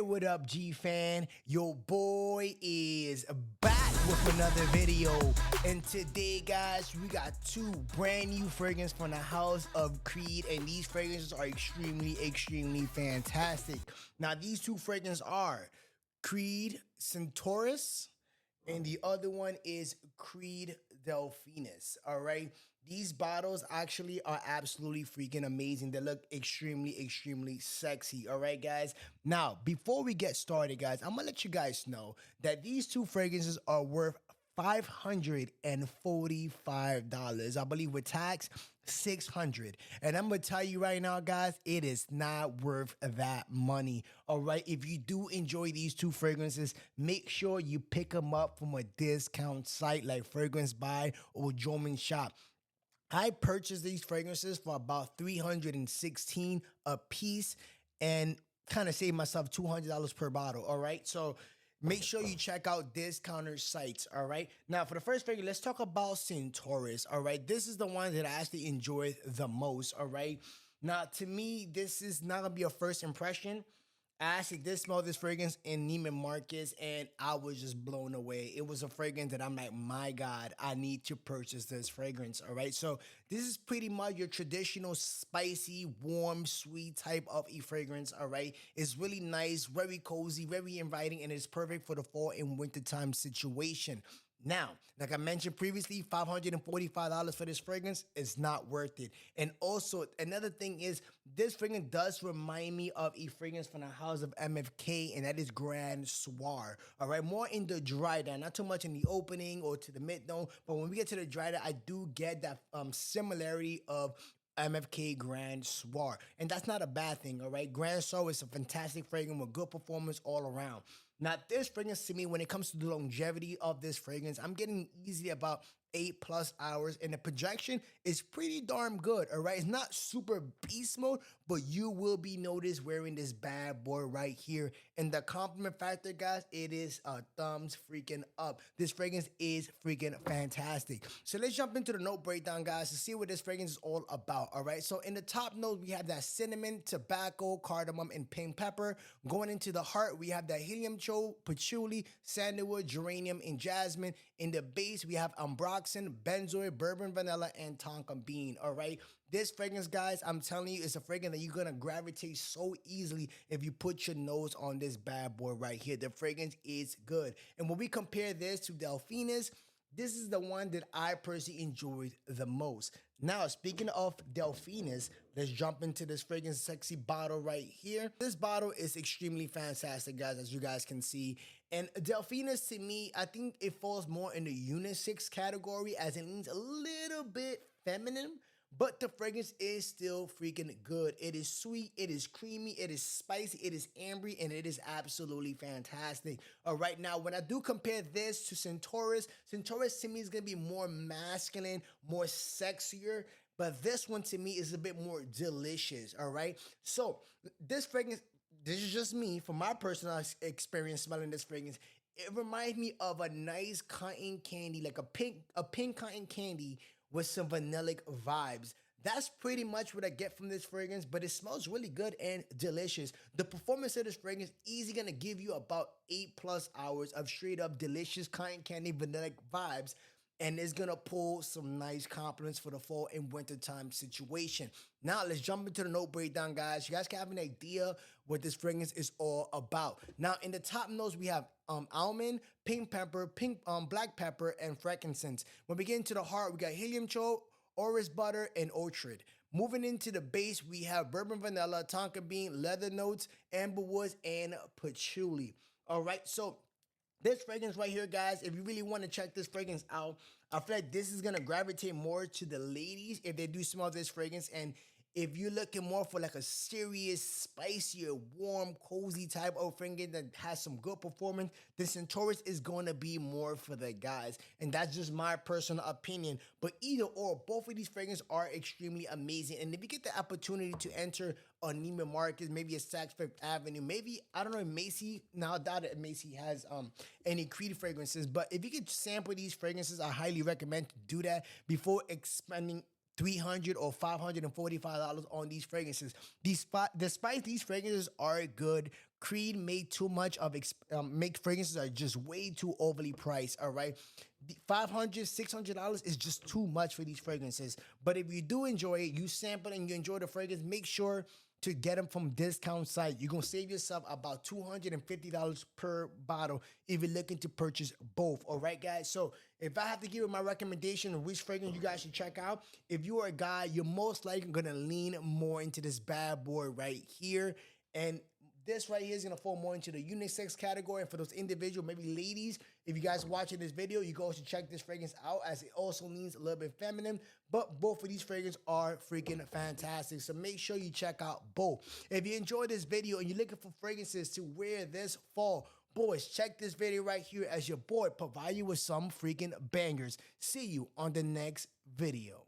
What up, G fan? Your boy is back with another video. And today, guys, we got two brand new fragrances from the house of Creed. And these fragrances are extremely fantastic. Now, these two fragrances are Creed Centaurus, and the other one is Creed Delphinus. All right. These bottles actually are absolutely freaking amazing. They look extremely sexy. All right, guys. Now, before we get started, guys, I'm gonna let you guys know that these two fragrances are worth $545. I believe with tax, $600. And I'm gonna tell you right now, guys, it is not worth that money. All right. If you do enjoy these two fragrances, make sure you pick them up from a discount site like Fragrance Buy or German Shop. I purchased these fragrances for about $316 a piece and kind of saved myself $200 per bottle. All right. So make sure you check out discounter sites. All right. Now, for the first fragrance, let's talk about Centaurus. All right. This is the one that I actually enjoyed the most. All right. Now, to me, this is not going to be a first impression. I actually did smell this fragrance in Neiman Marcus and I was just blown away. It was a fragrance that I'm like, my God, I need to purchase this fragrance. All right. So this is pretty much your traditional spicy, warm, sweet type of a fragrance. All right. It's really nice, very cozy, very inviting, and it's perfect for the fall and wintertime situation. Now, like I mentioned previously, $545 for this fragrance is not worth it. And also, another thing is, this fragrance does remind me of a fragrance from the house of MFK, and that is Grand Soir. All right, more in the dry down, not too much in the opening or to the mid tone, but when we get to the dry down, I do get that similarity of MFK Grand Soir. And that's not a bad thing, all right? Grand Soir is a fantastic fragrance with good performance all around. Now, this fragrance to me, when it comes to the longevity of this fragrance, I'm getting easily about 8+ hours, and the projection is pretty darn good, all right? It's not super beast mode, but you will be noticed wearing this bad boy right here. And the compliment factor, guys, it is a thumbs freaking up. This fragrance is freaking fantastic. So let's jump into the note breakdown, guys, to see what this fragrance is all about, all right? So in the top note, we have that cinnamon, tobacco, cardamom, and pink pepper. Going into the heart, we have that helium cho, patchouli, sandalwood, geranium, and jasmine. In the base, we have ambroxan, benzoin, bourbon vanilla, and tonka bean. All right. This fragrance, guys, I'm telling you, it's a fragrance that you're going to gravitate so easily if you put your nose on this bad boy right here. The fragrance is good. And when we compare this to Delphinus, this is the one that I personally enjoyed the most. Now, speaking of Delphinus, let's jump into this fragrance sexy bottle right here. This bottle is extremely fantastic, guys, as you guys can see. And Delphinus, to me, I think it falls more in the unisex category, as it leans a little bit feminine. But the fragrance is still freaking good. It is sweet, it is creamy, it is spicy, it is ambery, and it is absolutely fantastic. All right, now when I do compare this to Centaurus, Centaurus to me is going to be more masculine, more sexier. But this one to me is a bit more delicious, all right? So this fragrance, this is just me, from my personal experience smelling this fragrance, it reminds me of a nice cotton candy, like a pink cotton candy with some vanillic vibes. That's pretty much what I get from this fragrance, but it smells really good and delicious. The performance of this fragrance is easy gonna give you about 8+ hours of straight up delicious cotton candy vanillic vibes, and it's gonna pull some nice compliments for the fall and winter time situation. Now let's jump into the note breakdown, guys. You guys can have an idea what this fragrance is all about. Now in the top notes, we have almond, pink pepper, black pepper, and frankincense. When we get into the heart, we got helium cho, orris butter, and orchard. Moving into the base, we have bourbon vanilla, tonka bean, leather notes, amberwoods, and patchouli. All right, so this fragrance right here, guys, if you really want to check this fragrance out, I feel like this is going to gravitate more to the ladies if they do smell this fragrance. And if you're looking more for like a serious, spicier, warm, cozy type of fragrance that has some good performance, the Centaurus is going to be more for the guys. And that's just my personal opinion. But either or, both of these fragrances are extremely amazing. And if you get the opportunity to enter a Neiman Marcus, maybe a Saks Fifth Avenue, maybe, I don't know, Macy, now I doubt that Macy has any Creed fragrances. But if you could sample these fragrances, I highly recommend to do that before expanding $300 or $545 on these fragrances. Despite these fragrances are good, Creed made too much of make fragrances are just way too overly priced. All right, $500, $600 is just too much for these fragrances. But if you do enjoy it, you sample and you enjoy the fragrance, make sure to get them from discount site. You're gonna save yourself about $250 per bottle if you're looking to purchase both. All right, guys. So if I have to give you my recommendation of which fragrance you guys should check out, if you are a guy, you're most likely gonna lean more into this bad boy right here. And this right here is gonna fall more into the unisex category. And for those individual, maybe ladies, if you guys are watching this video, you guys should check this fragrance out, as it also leans a little bit feminine. But both of these fragrances are freaking fantastic. So make sure you check out both. If you enjoyed this video and you're looking for fragrances to wear this fall, boys, check this video right here, as your boy provide you with some freaking bangers. See you on the next video.